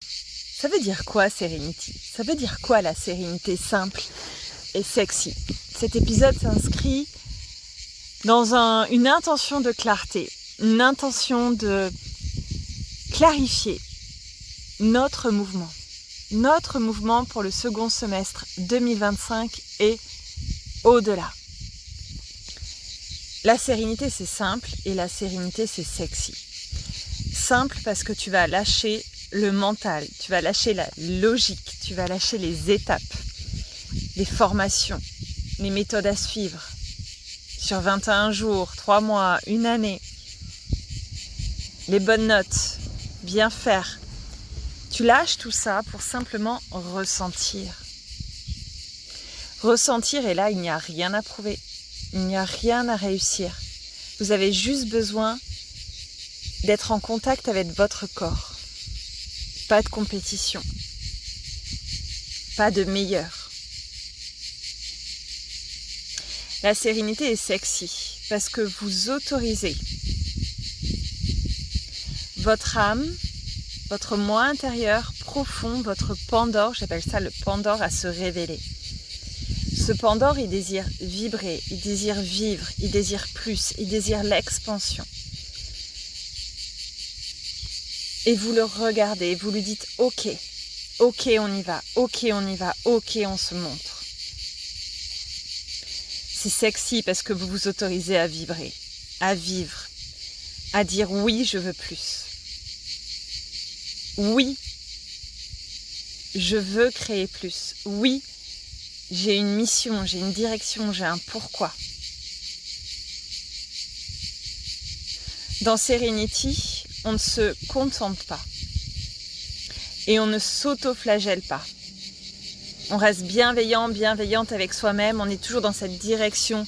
Ça veut dire quoi, Serenity? Ça veut dire quoi, la sérénité simple et sexy? Cet épisode s'inscrit dans une intention de clarté, une intention de clarifier notre mouvement pour le second semestre 2025 et au-delà. La sérénité, c'est simple et la sérénité, c'est sexy. Simple parce que tu vas lâcher le mental, tu vas lâcher la logique, tu vas lâcher les étapes, les formations, les méthodes à suivre sur 21 jours, 3 mois, une année, les bonnes notes, bien faire. Tu lâches tout ça pour simplement ressentir. Ressentir, et là, il n'y a rien à prouver, il n'y a rien à réussir. Vous avez juste besoin d'être en contact avec votre corps. Pas de compétition, pas de meilleur. La sérénité est sexy parce que vous autorisez votre âme, votre moi intérieur profond, votre Pandore, j'appelle ça le Pandore, à se révéler. Ce Pandore, il désire vibrer, il désire vivre, il désire plus, il désire l'expansion. Et vous le regardez, vous lui dites « Ok, ok on y va, ok on y va, ok on se montre ». C'est sexy parce que vous vous autorisez à vibrer, à vivre, à dire « Oui, je veux plus ». Oui, je veux créer plus. Oui, j'ai une mission, j'ai une direction, j'ai un pourquoi. Dans Serenity, on ne se contente pas et on ne s'auto-flagelle pas. On reste bienveillante avec soi-même, on est toujours dans cette direction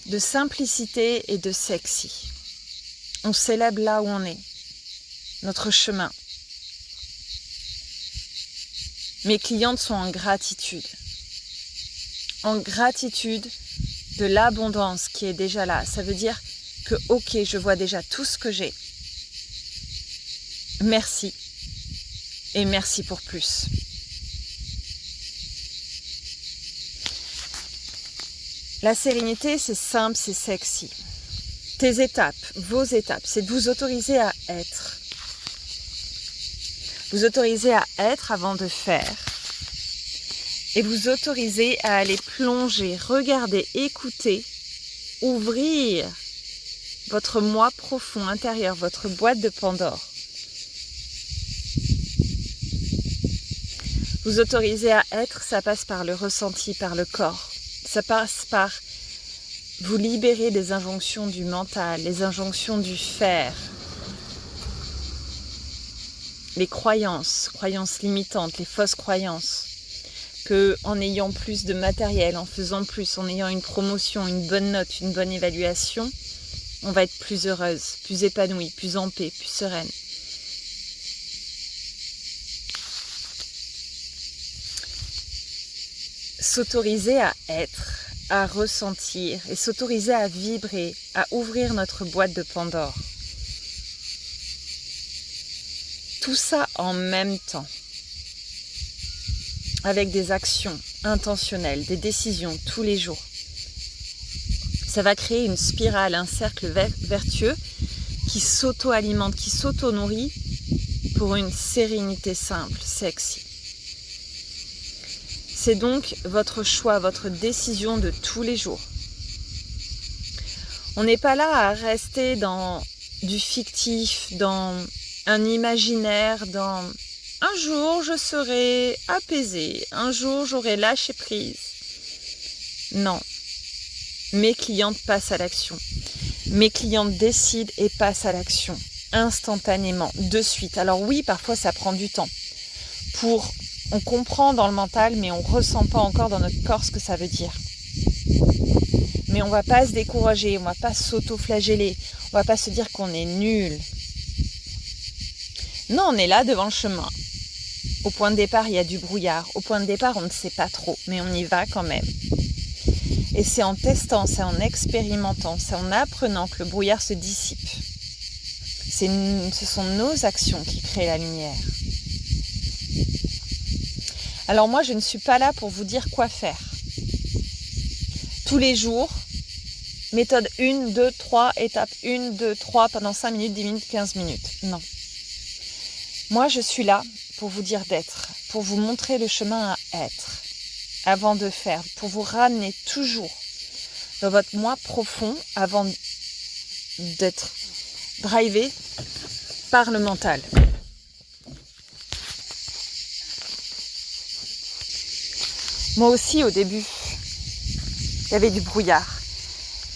de simplicité et de sexy. On célèbre là où on est, notre chemin. Mes clientes sont en gratitude de l'abondance qui est déjà là. Ça veut dire que ok, je vois déjà tout ce que j'ai. Merci. Et merci pour plus. La sérénité, c'est simple, c'est sexy. Tes étapes, vos étapes, c'est de vous autoriser à être. Vous autoriser à être avant de faire. Et vous autoriser à aller plonger, regarder, écouter, ouvrir votre moi profond intérieur, votre boîte de Pandore. Vous autoriser à être, ça passe par le ressenti, par le corps. Ça passe par vous libérer des injonctions du mental, les injonctions du faire. Les croyances limitantes, les fausses croyances. qu'en ayant plus de matériel, en faisant plus, en ayant une promotion, une bonne note, une bonne évaluation, on va être plus heureuse, plus épanouie, plus en paix, plus sereine. S'autoriser à être, à ressentir et s'autoriser à vibrer, à ouvrir notre boîte de Pandore. Tout ça en même temps, avec des actions intentionnelles, des décisions tous les jours. Ça va créer une spirale, un cercle vertueux qui s'auto-alimente, qui s'auto-nourrit pour une sérénité simple, sexy. C'est donc votre choix, votre décision de tous les jours. On n'est pas là à rester dans du fictif, dans un imaginaire, dans un jour je serai apaisée, un jour j'aurai lâché prise. Non, mes clientes passent à l'action. Mes clientes décident et passent à l'action, instantanément, de suite. Alors oui, parfois ça prend du temps. On comprend dans le mental, mais on ne ressent pas encore dans notre corps ce que ça veut dire. Mais on ne va pas se décourager, on ne va pas s'auto-flageller, on ne va pas se dire qu'on est nul. Non, on est là devant le chemin. Au point de départ, il y a du brouillard. Au point de départ, on ne sait pas trop, mais on y va quand même. Et c'est en testant, c'est en expérimentant, c'est en apprenant que le brouillard se dissipe. Ce sont nos actions qui créent la lumière. Alors moi, je ne suis pas là pour vous dire quoi faire. Tous les jours, méthode 1, 2, 3, étape 1, 2, 3, pendant 5 minutes, 10 minutes, 15 minutes. Non. Moi, je suis là pour vous dire d'être, pour vous montrer le chemin à être, avant de faire, pour vous ramener toujours dans votre moi profond avant d'être drivé par le mental. Moi aussi, au début, il y avait du brouillard.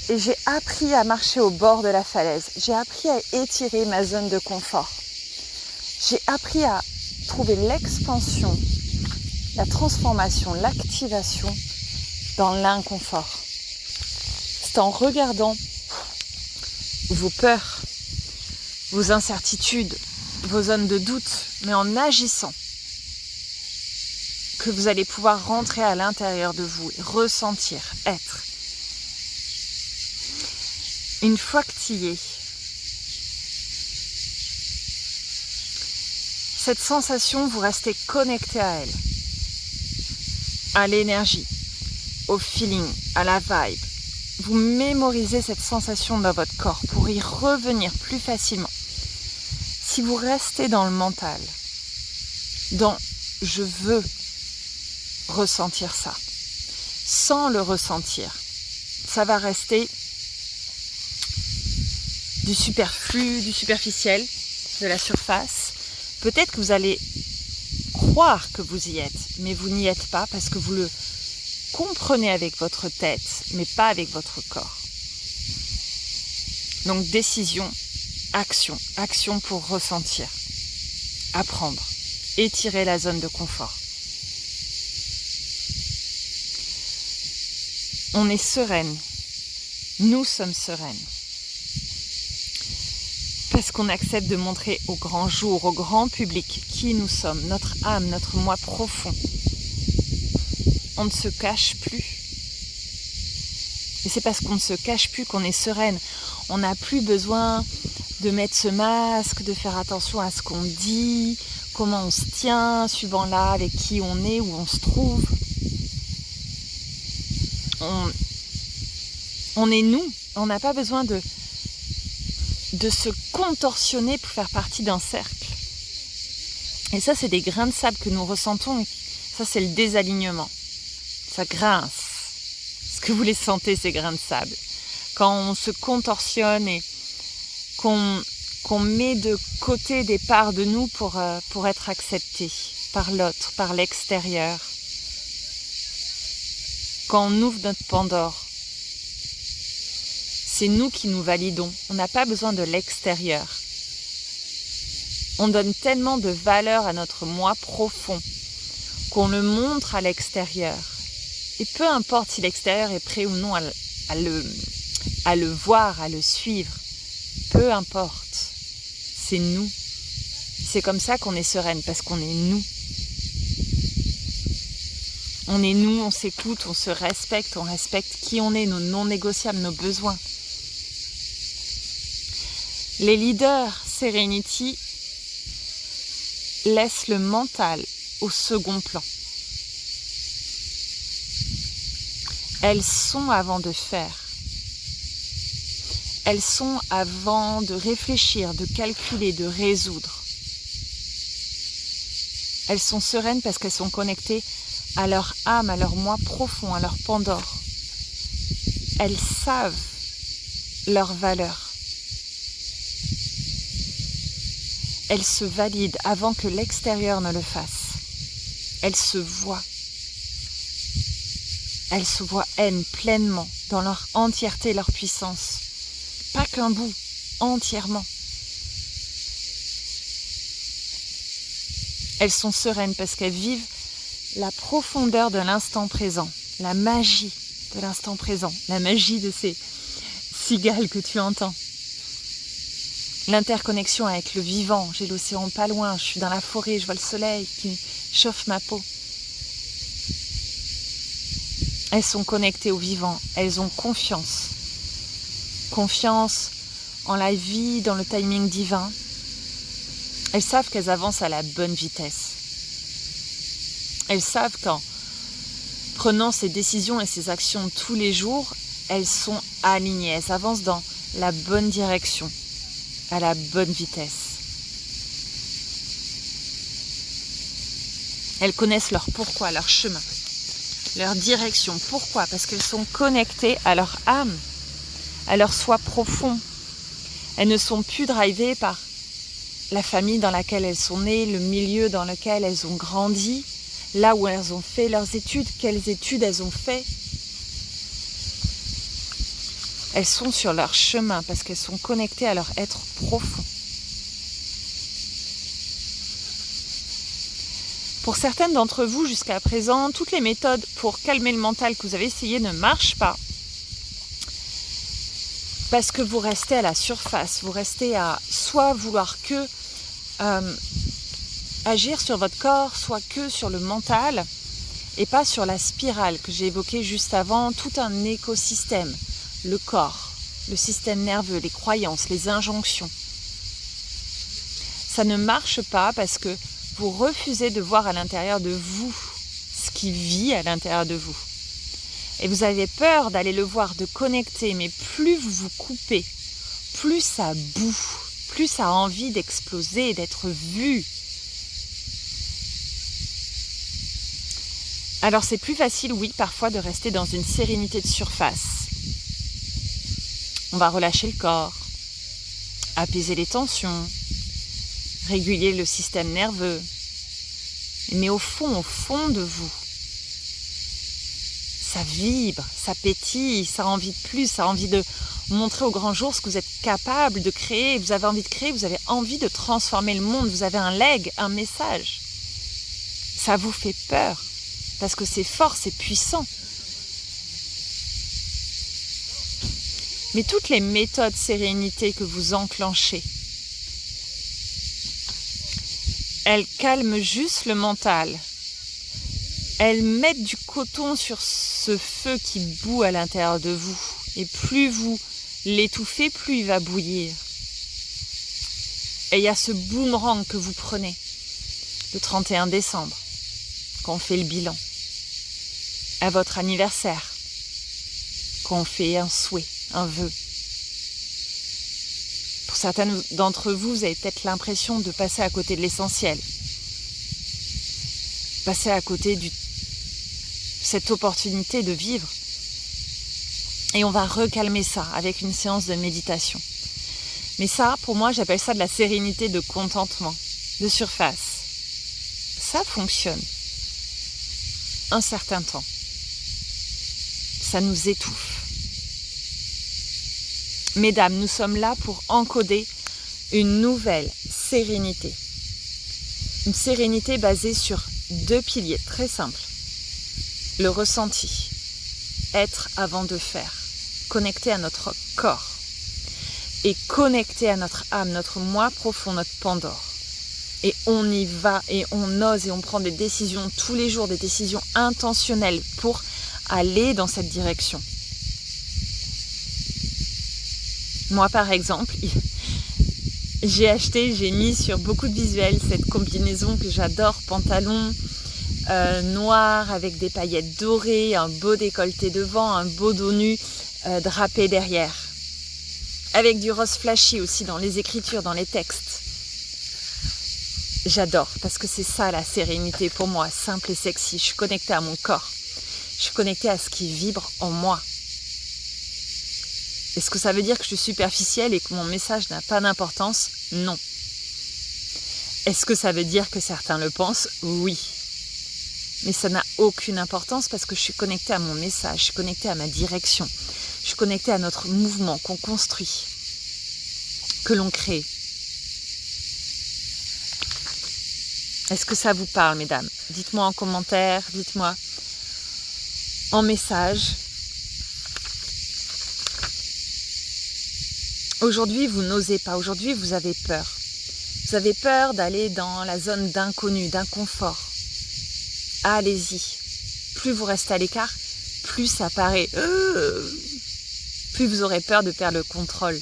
Et j'ai appris à marcher au bord de la falaise. J'ai appris à étirer ma zone de confort. J'ai appris à trouver l'expansion, la transformation, l'activation dans l'inconfort. C'est en regardant vos peurs, vos incertitudes, vos zones de doute, mais en agissant, que vous allez pouvoir rentrer à l'intérieur de vous et ressentir, être. Une fois que tu y es, cette sensation, vous restez connecté à elle, à l'énergie, au feeling, à la vibe. Vous mémorisez cette sensation dans votre corps pour y revenir plus facilement. Si vous restez dans le mental, dans « je veux » ressentir ça, sans le ressentir, ça va rester du superflu, du superficiel, de la surface. Peut-être que vous allez croire que vous y êtes, mais vous n'y êtes pas parce que vous le comprenez avec votre tête, mais pas avec votre corps. Donc décision, action. Action pour ressentir, apprendre, étirer la zone de confort. On est sereine. Nous sommes sereines. Parce qu'on accepte de montrer au grand jour, au grand public, qui nous sommes, notre âme, notre moi profond. On ne se cache plus. Et c'est parce qu'on ne se cache plus qu'on est sereine. On n'a plus besoin de mettre ce masque, de faire attention à ce qu'on dit, comment on se tient, suivant là avec qui on est, où on se trouve. On est nous. On n'a pas besoin de se contorsionner pour faire partie d'un cercle. Et ça, c'est des grains de sable que nous ressentons. Et ça, c'est le désalignement. Ça grince. Est-ce que vous les sentez, ces grains de sable? Quand on se contorsionne et qu'on met de côté des parts de nous pour être accepté par l'autre, par l'extérieur. Quand on ouvre notre Pandore, c'est nous qui nous validons. On n'a pas besoin de l'extérieur. On donne tellement de valeur à notre moi profond qu'on le montre à l'extérieur. Et peu importe si l'extérieur est prêt ou non à le voir, à le suivre. Peu importe. C'est nous. C'est comme ça qu'on est sereine, parce qu'on est nous. On est nous, on s'écoute, on se respecte, on respecte qui on est, nos non négociables, nos besoins. Les leaders Serenity laissent le mental au second plan. Elles sont avant de faire. Elles sont avant de réfléchir, de calculer, de résoudre. Elles sont sereines parce qu'elles sont connectées à leur âme, à leur moi profond, à leur Pandore. Elles savent leur valeur. Elles se valident avant que l'extérieur ne le fasse. Elles se voient. Elles se voient elles pleinement, dans leur entièreté, leur puissance. Pas qu'un bout, entièrement. Elles sont sereines parce qu'elles vivent la profondeur de l'instant présent, la magie de l'instant présent, la magie de ces cigales que tu entends. L'interconnexion avec le vivant, j'ai l'océan pas loin, je suis dans la forêt, je vois le soleil qui chauffe ma peau. Elles sont connectées au vivant, elles ont confiance. Confiance en la vie, dans le timing divin. Elles savent qu'elles avancent à la bonne vitesse. Elles savent qu'en prenant ces décisions et ces actions tous les jours, elles sont alignées, elles avancent dans la bonne direction, à la bonne vitesse. Elles connaissent leur pourquoi, leur chemin, leur direction. Pourquoi ? Parce qu'elles sont connectées à leur âme, à leur soi profond. Elles ne sont plus drivées par la famille dans laquelle elles sont nées, le milieu dans lequel elles ont grandi, là où elles ont fait leurs études, quelles études elles ont fait. Elles sont sur leur chemin parce qu'elles sont connectées à leur être profond. Pour certaines d'entre vous, jusqu'à présent, toutes les méthodes pour calmer le mental que vous avez essayées ne marchent pas. Parce que vous restez à la surface, vous restez à soit vouloir que agir sur votre corps, soit que sur le mental, et pas sur la spirale que j'ai évoquée juste avant, tout un écosystème, le corps, le système nerveux, les croyances, les injonctions. Ça ne marche pas parce que vous refusez de voir à l'intérieur de vous ce qui vit à l'intérieur de vous. Et vous avez peur d'aller le voir, de connecter, mais plus vous vous coupez, plus ça boue, plus ça a envie d'exploser, d'être vu. Alors c'est plus facile, oui, parfois de rester dans une sérénité de surface. On va relâcher le corps, apaiser les tensions, réguler le système nerveux. Mais au fond de vous, ça vibre, ça pétille, ça a envie de plus, ça a envie de montrer au grand jour ce que vous êtes capable de créer. Vous avez envie de créer, vous avez envie de transformer le monde, vous avez un leg, un message. Ça vous fait peur, parce que c'est fort, c'est puissant. Mais toutes les méthodes sérénité que vous enclenchez, elles calment juste le mental. Elles mettent du coton sur ce feu qui bout à l'intérieur de vous. Et plus vous l'étouffez, plus il va bouillir. Et il y a ce boomerang que vous prenez le 31 décembre, quand on fait le bilan, à votre anniversaire, quand on fait un souhait, un vœu. Pour certains d'entre vous, vous avez peut-être l'impression de passer à côté de l'essentiel. Passer à côté de cette opportunité de vivre. Et on va recalmer ça avec une séance de méditation. Mais ça, pour moi, j'appelle ça de la sérénité de contentement, de surface. Ça fonctionne un certain temps. Ça nous étouffe. Mesdames, nous sommes là pour encoder une nouvelle sérénité. Une sérénité basée sur 2 piliers très simples. Le ressenti, être avant de faire, connecté à notre corps et connecté à notre âme, notre moi profond, notre Pandore. Et on y va et on ose et on prend des décisions tous les jours, des décisions intentionnelles pour aller dans cette direction. Moi, par exemple, j'ai mis sur beaucoup de visuels cette combinaison que j'adore, pantalon noir avec des paillettes dorées, un beau décolleté devant, un beau dos nu drapé derrière. Avec du rose flashy aussi dans les écritures, dans les textes. J'adore parce que c'est ça la sérénité pour moi, simple et sexy. Je suis connectée à mon corps. Je suis connectée à ce qui vibre en moi. Est-ce que ça veut dire que je suis superficielle et que mon message n'a pas d'importance ? Non. Est-ce que ça veut dire que certains le pensent ? Oui. Mais ça n'a aucune importance parce que je suis connectée à mon message, je suis connectée à ma direction, je suis connectée à notre mouvement qu'on construit, que l'on crée. Est-ce que ça vous parle, mesdames ? Dites-moi en commentaire, dites-moi en message. Aujourd'hui, vous n'osez pas. Aujourd'hui, vous avez peur. Vous avez peur d'aller dans la zone d'inconnu, d'inconfort. Allez-y. Plus vous restez à l'écart, plus ça paraît... plus vous aurez peur de perdre le contrôle.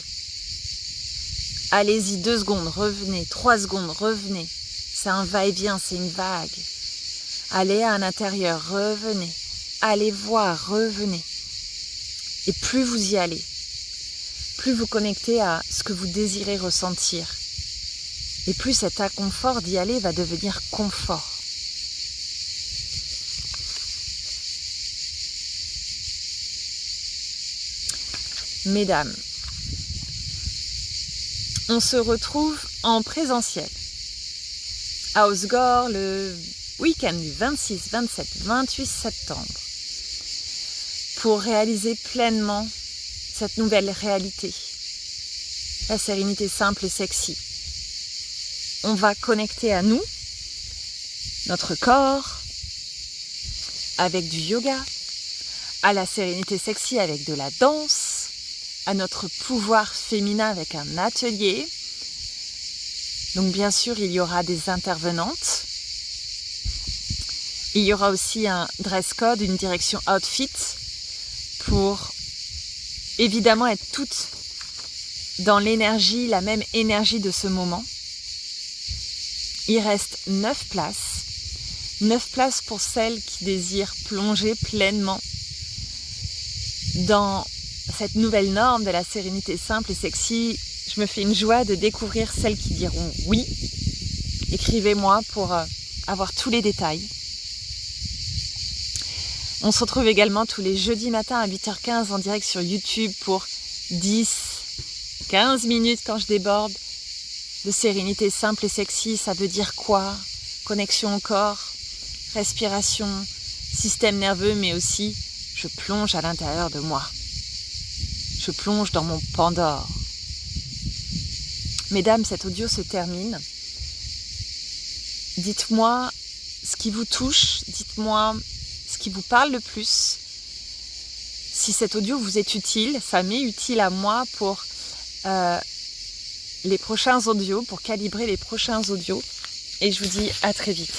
Allez-y, 2 secondes, revenez. 3 secondes, revenez. C'est un va-et-vient, c'est une vague. Allez à l'intérieur, revenez. Allez voir, revenez. Et plus vous y allez, plus vous connectez à ce que vous désirez ressentir. Et plus cet inconfort d'y aller va devenir confort. Mesdames, on se retrouve en présentiel à Osgore le week-end du 26, 27, 28 septembre pour réaliser pleinement cette nouvelle réalité, la sérénité simple et sexy. On va connecter à nous, notre corps, avec du yoga, à la sérénité sexy avec de la danse, à notre pouvoir féminin avec un atelier. Donc bien sûr, il y aura des intervenantes. Il y aura aussi un dress code, une direction outfit pour évidemment être toutes dans l'énergie, la même énergie de ce moment. Il reste 9 places. 9 places pour celles qui désirent plonger pleinement dans cette nouvelle norme de la sérénité simple et sexy. Je me fais une joie de découvrir celles qui diront oui. Écrivez-moi pour avoir tous les détails. On se retrouve également tous les jeudis matins à 8h15 en direct sur YouTube pour 10-15 minutes quand je déborde de sérénité simple et sexy. Ça veut dire quoi? Connexion au corps, respiration, système nerveux, mais aussi je plonge à l'intérieur de moi. Je plonge dans mon Pandore. Mesdames, cet audio se termine. Dites-moi ce qui vous touche, dites-moi ce qui vous parle le plus. Si cet audio vous est utile, ça m'est utile à moi pour les prochains audios, pour calibrer les prochains audios. Et je vous dis à très vite.